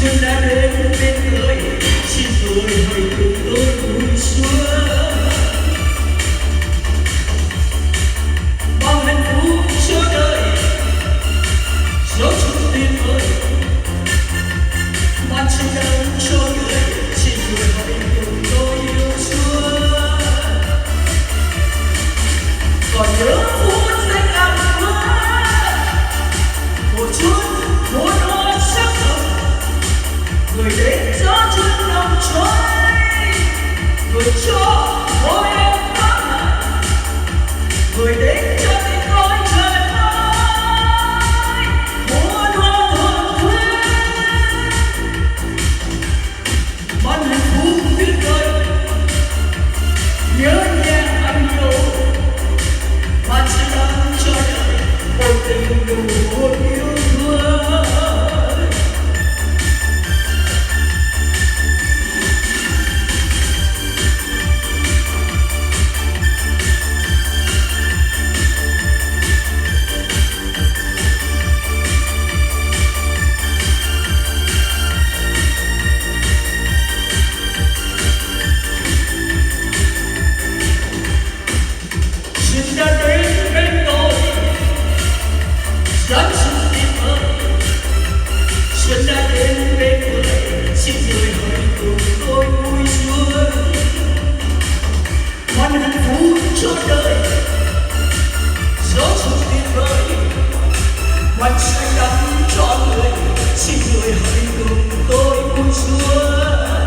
xuân đã đến bên người, xin rồi hãy cùng tôi vui xuân. Bao hạnh phúc chờ đợi, dấu chút tuyệt vời, ban chân đang cho người, xin rồi hãy cùng tôi yêu xuân. Còn nhớ phút giây làm mơ, một chút muốn hoa sắc hồng, người đến gió chân lòng trôi, người cho mỗi em có lại, người đến cho tình tôi trời ơi, muốn hoa thuần thuyết, ban hạnh phúc tuyệt vời, nhớ nhẹ anh yêu, ban sẽ đang cho đời một tình đủ một yêu thương. Xuân đã đến bên tôi, gió xuân tuyệt vời. Xuân đã đến bên người, xin người hãy cùng tôi vui xuân. Ban hạnh phúc cho đời, gió xuân tuyệt vời, ban xanh đắm cho người, xin người hãy cùng tôi vui xuân.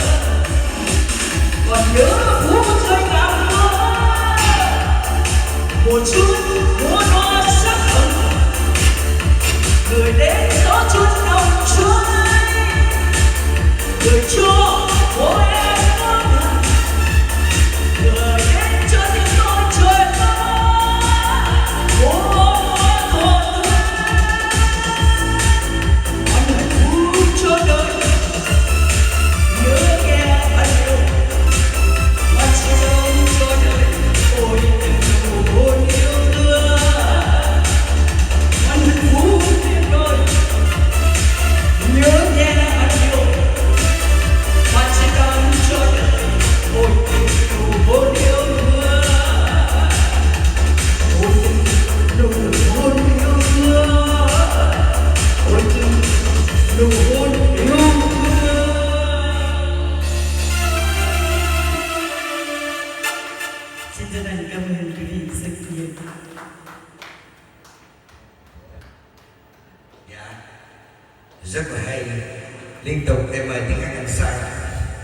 Còn nhớ phút giây ngàn mơ, một chút muốn hoa sắc hồng, người đến gió chút lòng trôi, người cho mỗi em có ngàn, người đến cho tình tôi trời ơi, một hoa thuần thuyết, ban hạnh phúc cho đời, nhớ nghe anh yêu, ban sẽ đông cho đời, ôi tình đầu hôn yêu thương, ban hạnh phúc tuyệt vời, nhớ nghe anh yêu, ban sẽ đông cho đời, ôi tình đầu hôn yêu thương, ôi tình đầu hôn yêu thương, ôi tình đầu hôn yêu thương. Xin chân thành cảm ơn quý vị rất nhiều. Dạ, rất là hay. Liên tục em mời tiếng hát anh Sang